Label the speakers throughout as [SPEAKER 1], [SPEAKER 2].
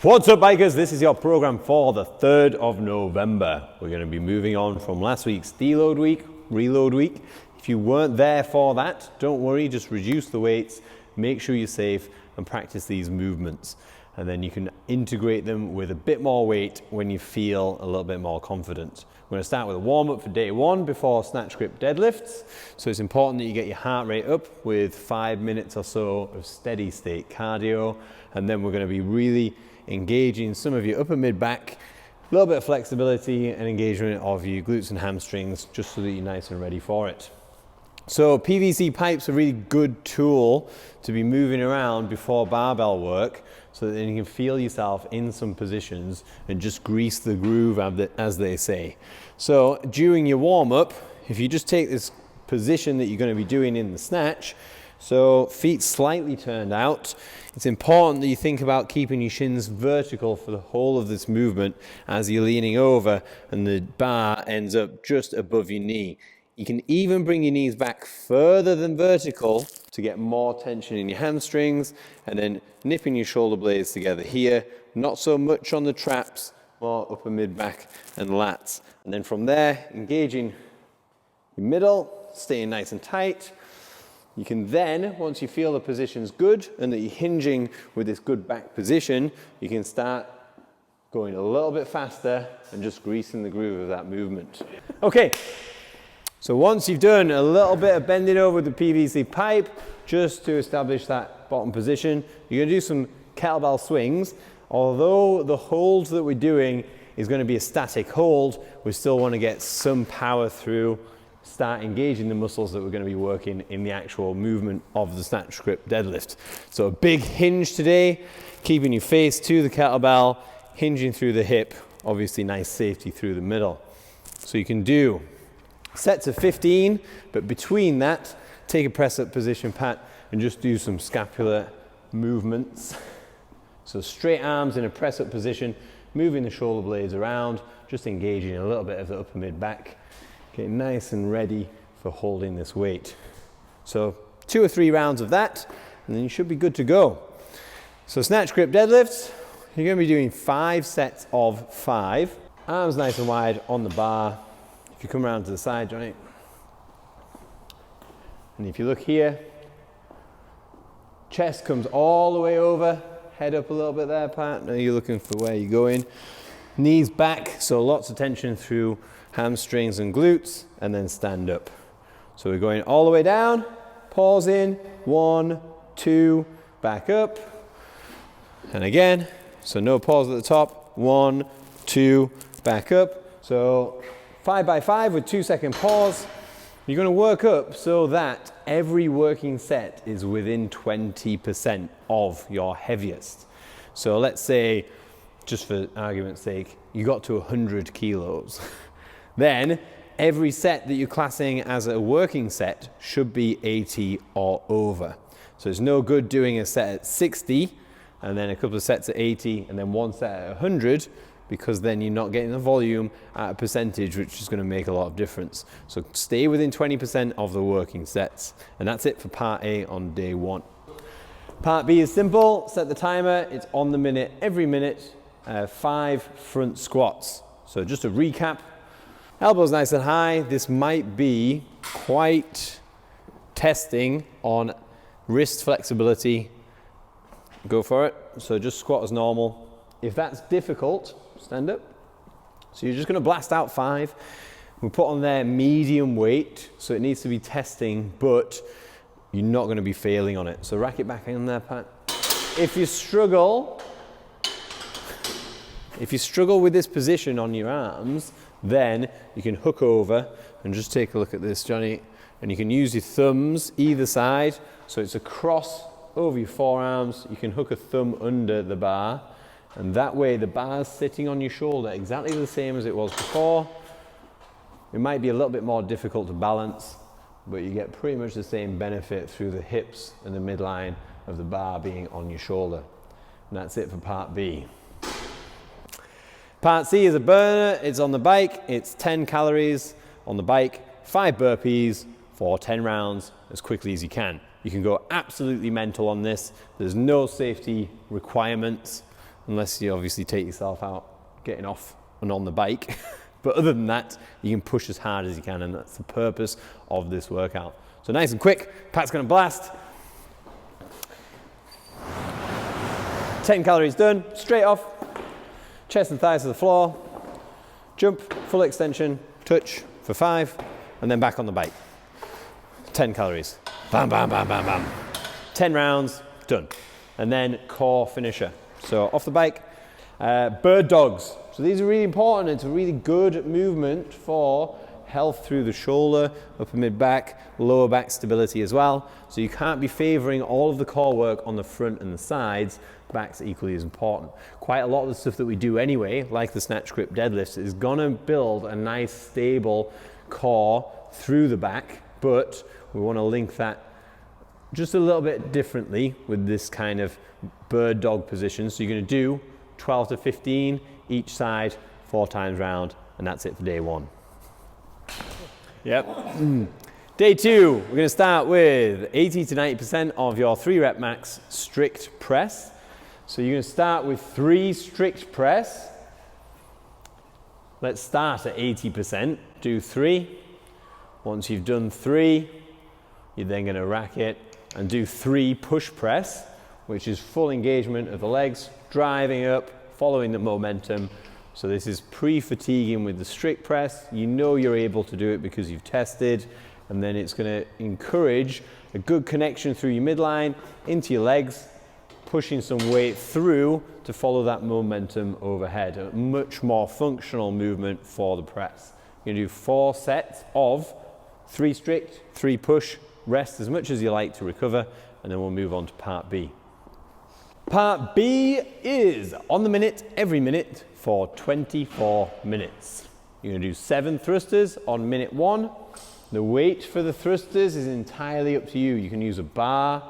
[SPEAKER 1] What's up, bikers? This is your program for the 3rd of November. We're going to be moving on from last week's deload week, reload week. If you weren't there for that, don't worry, just reduce the weights, make sure you're safe and practice these movements. And then you can integrate them with a bit more weight when you feel a little bit more confident. We're going to start with a warm-up for day 1 before snatch grip deadlifts. So it's important that you get your heart rate up with 5 minutes or so of steady state cardio. And then we're going to be really engaging some of your upper mid-back, a little bit of flexibility and engagement of your glutes and hamstrings, just so that you're nice and ready for it. So PVC pipe's a really good tool to be moving around before barbell work, so that then you can feel yourself in some positions and just grease the groove, as they say. So during your warm-up, if you just take this position that you're going to be doing in the snatch, so feet slightly turned out, it's important that you think about keeping your shins vertical for the whole of this movement as you're leaning over and the bar ends up just above your knee. You can even bring your knees back further than vertical to get more tension in your hamstrings, and then nipping your shoulder blades together here, not so much on the traps, more upper mid-back and lats. And then from there, engaging your middle, staying nice and tight. You can then, once you feel the position's good and that you're hinging with this good back position, you can start going a little bit faster and just greasing the groove of that movement. Okay, so once you've done a little bit of bending over with the PVC pipe, just to establish that bottom position, you're gonna do some kettlebell swings. Although the hold that we're doing is gonna be a static hold, we still wanna get some power through, start engaging the muscles that we're going to be working in the actual movement of the snatch grip deadlift. So a big hinge today, keeping your face to the kettlebell, hinging through the hip, obviously nice safety through the middle. So you can do sets of 15, but between that, take a press up position, Pat, and just do some scapular movements. So straight arms in a press up position, moving the shoulder blades around, just engaging a little bit of the upper mid back. Getting nice and ready for holding this weight. So 2 or 3 rounds of that, and then you should be good to go. So snatch grip deadlifts, you're going to be doing 5 sets of 5. Arms nice and wide on the bar. If you come around to the side, Johnny. And if you look here, chest comes all the way over, head up a little bit there, Pat. Now you're looking for where you're going. Knees back, so lots of tension through hamstrings and glutes, and then stand up. So we're going all the way down, pause in, 1, 2, back up, and again, so no pause at the top, 1, 2, back up. So 5 by 5 with 2-second pause. You're going to work up so that every working set is within 20% of your heaviest. So let's say, just for argument's sake, you got to 100 kilos. Then every set that you're classing as a working set should be 80 or over. So it's no good doing a set at 60 and then a couple of sets at 80 and then one set at 100, because then you're not getting the volume at a percentage, which is going to make a lot of difference. So stay within 20% of the working sets. And that's it for part A on day 1. Part B is simple. Set the timer. It's on the minute, every minute. 5 front squats. So just a recap. Elbows nice and high. This might be quite testing on wrist flexibility. Go for it. So just squat as normal. If that's difficult, stand up. So you're just going to blast out 5. We put on there medium weight, so it needs to be testing, but you're not going to be failing on it. So rack it back in there, Pat. If you struggle with this position on your arms, then you can hook over and just take a look at this, Johnny. And you can use your thumbs either side. So it's a cross over your forearms. You can hook a thumb under the bar. And that way the bar's sitting on your shoulder exactly the same as it was before. It might be a little bit more difficult to balance, but you get pretty much the same benefit through the hips and the midline of the bar being on your shoulder. And that's it for part B. Part C is a burner. It's on the bike. It's 10 calories on the bike, 5 burpees for 10 rounds as quickly as you can. You can go absolutely mental on this. There's no safety requirements. unless you obviously take yourself out getting off and on the bike. But other than that, you can push as hard as you can, and that's the purpose of this workout. So nice and quick, Pat's gonna blast. 10 calories done, straight off, chest and thighs to the floor, jump, full extension, touch for 5, and then back on the bike. 10 calories, bam, bam, bam, bam, bam. 10 rounds, done. And then core finisher. So off the bike, bird dogs. So these are really important. It's a really good movement for health through the shoulder, upper mid back, lower back stability as well. So you can't be favoring all of the core work on the front and the sides. Back's equally as important. Quite a lot of the stuff that we do anyway, like the snatch, grip, deadlifts, is gonna build a nice stable core through the back, but we wanna link that just a little bit differently with this kind of bird dog position. So you're gonna do 12 to 15 each side, 4 times round, and that's it for day 1. Yep. Day 2, we're gonna start with 80 to 90% of your 3 rep max strict press. So you're gonna start with 3 strict press. Let's start at 80%, do 3. Once you've done 3, you're then gonna rack it and do 3 push press, which is full engagement of the legs, driving up, following the momentum. So this is pre-fatiguing with the strict press. You know you're able to do it because you've tested, and then it's gonna encourage a good connection through your midline, into your legs, pushing some weight through to follow that momentum overhead. A much more functional movement for the press. You're gonna do 4 sets of 3 strict, 3 push, rest as much as you like to recover, and then we'll move on to part B. Part B is on the minute, every minute for 24 minutes. You're gonna do 7 thrusters on minute 1. The weight for the thrusters is entirely up to you. You can use a bar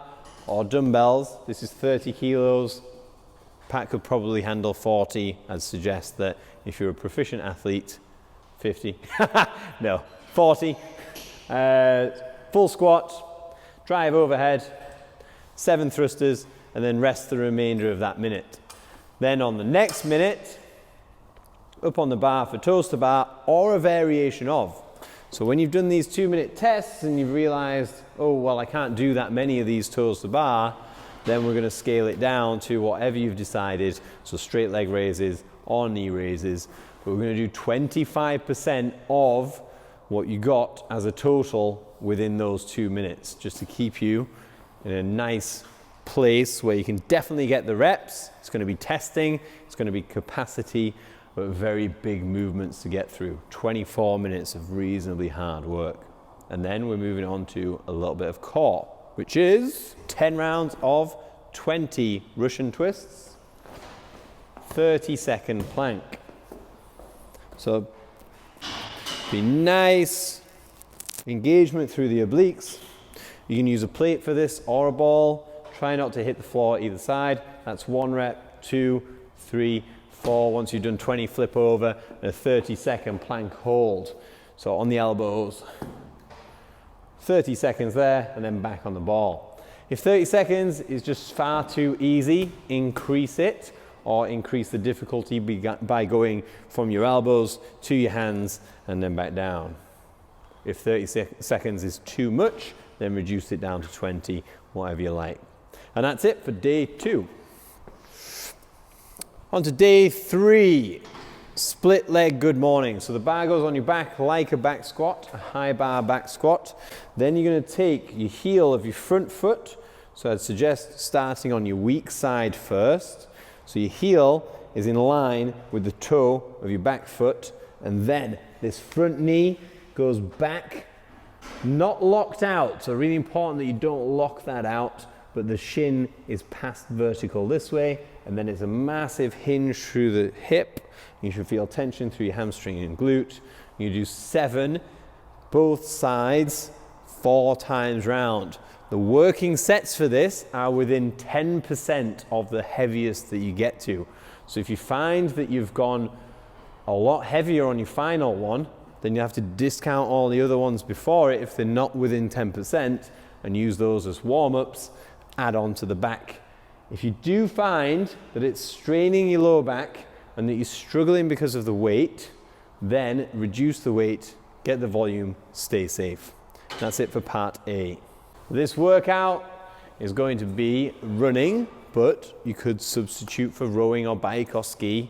[SPEAKER 1] or dumbbells. This is 30 kilos. Pat could probably handle 40. I'd suggest that if you're a proficient athlete, 50. No, 40. Full squat, drive overhead, 7 thrusters, and then rest the remainder of that minute. Then on the next minute, up on the bar for toes to bar or a variation of. So when you've done these 2-minute tests and you've realized, oh, well, I can't do that many of these toes to bar, then we're gonna scale it down to whatever you've decided. So straight leg raises or knee raises. But we're gonna do 25% of what you got as a total within those 2 minutes, just to keep you in a nice place where you can definitely get the reps. It's gonna be testing, it's gonna be capacity, but very big movements to get through. 24 minutes of reasonably hard work. And then we're moving on to a little bit of core, which is 10 rounds of 20 Russian twists, 30-second plank. So be nice engagement through the obliques. You can use a plate for this or a ball. Try not to hit the floor either side. That's 1 rep, 2, 3, 4. Once you've done 20, flip over, and a 30-second plank hold. So on the elbows, 30 seconds there, and then back on the ball. If 30 seconds is just far too easy, increase it, or increase the difficulty by going from your elbows to your hands and then back down. If 30 seconds is too much, then reduce it down to 20, whatever you like. And that's it for day 2. On to day 3, split leg good morning. So the bar goes on your back like a back squat, a high bar back squat. Then you're gonna take your heel of your front foot. So I'd suggest starting on your weak side first. So your heel is in line with the toe of your back foot, and then this front knee goes back, not locked out. So really important that you don't lock that out, but the shin is past vertical this way, and then it's a massive hinge through the hip. You should feel tension through your hamstring and glute. You do 7, both sides, 4 times round. The working sets for this are within 10% of the heaviest that you get to. So if you find that you've gone a lot heavier on your final one, then you have to discount all the other ones before it if they're not within 10% and use those as warm-ups, add on to the back If you do find that it's straining your lower back and that you're struggling because of the weight, then reduce the weight, get the volume, stay safe. That's it for part A. This workout is going to be running, but you could substitute for rowing or bike or ski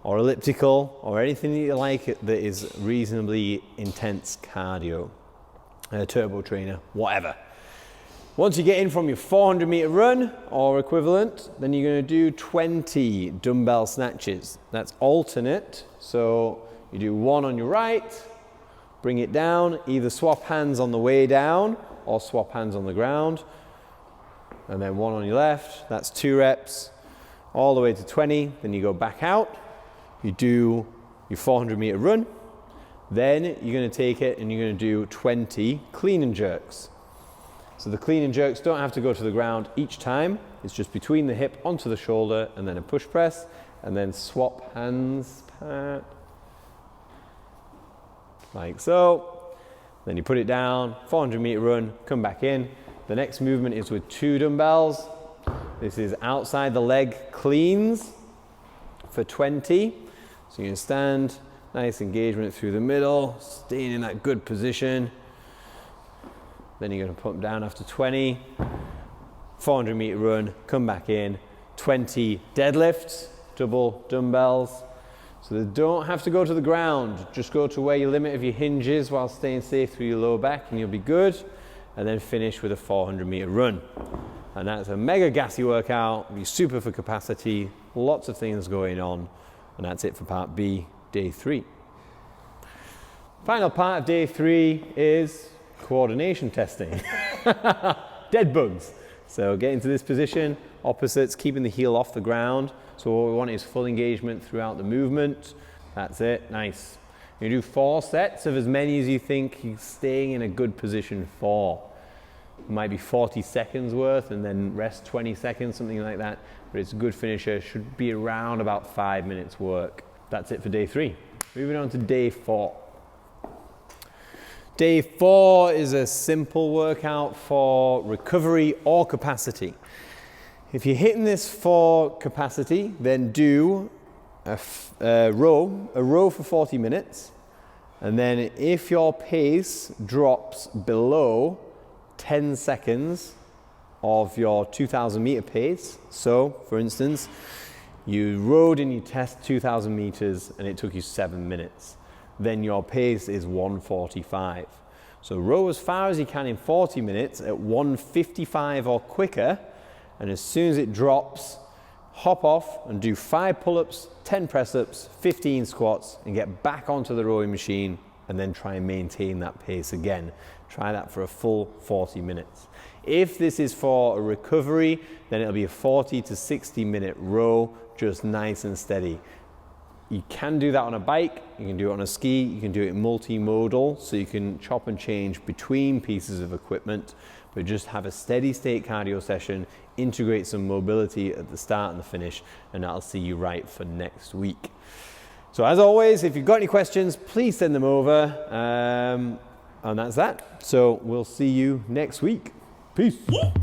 [SPEAKER 1] or elliptical or anything that you like that is reasonably intense cardio, turbo trainer, whatever. Once you get in from your 400 meter run or equivalent, then you're going to do 20 dumbbell snatches. That's alternate. So you do one on your right, bring it down, either swap hands on the way down or swap hands on the ground. And then one on your left, that's 2 reps, all the way to 20. Then you go back out, you do your 400 meter run. Then you're going to take it and you're going to do 20 clean and jerks. So the clean and jerks don't have to go to the ground each time. It's just between the hip onto the shoulder and then a push press and then swap hands, like so. Then you put it down, 400 meter run, come back in. The next movement is with 2 dumbbells. This is outside the leg cleans for 20. So you're going to stand, nice engagement through the middle, staying in that good position. Then you're going to put them down after 20, 400 meter run, come back in, 20 deadlifts, double dumbbells. So they don't have to go to the ground, just go to where your limit of your hinge is while staying safe through your lower back and you'll be good. And then finish with a 400 meter run. And that's a mega gassy workout, be super for capacity, lots of things going on. And that's it for part B, day 3. Final part of day 3 is coordination testing. Dead bugs. So get into this position, opposites, keeping the heel off the ground. So what we want is full engagement throughout the movement. That's it, nice. You do 4 sets of as many as you think you're staying in a good position for. It might be 40 seconds worth and then rest 20 seconds, something like that. But it's a good finisher, should be around about 5 minutes work. That's it for day 3. Moving on to day 4. Day 4 is a simple workout for recovery or capacity. If you're hitting this for capacity, then do a row for 40 minutes. And then if your pace drops below 10 seconds of your 2,000 meter pace, so for instance, you rowed in your test 2,000 meters and it took you 7 minutes, then your pace is 1:45. So row as far as you can in 40 minutes at 1:55 or quicker, and as soon as it drops, hop off and do 5 pull-ups, 10 press-ups, 15 squats, and get back onto the rowing machine and then try and maintain that pace again. Try that for a full 40 minutes. If this is for a recovery, then it'll be a 40 to 60 minute row, just nice and steady. You can do that on a bike, you can do it on a ski, you can do it multimodal, so you can chop and change between pieces of equipment, but just have a steady state cardio session, integrate some mobility at the start and the finish, and that'll see you right for next week. So as always, if you've got any questions, please send them over, and that's that. So we'll see you next week. Peace. Bye.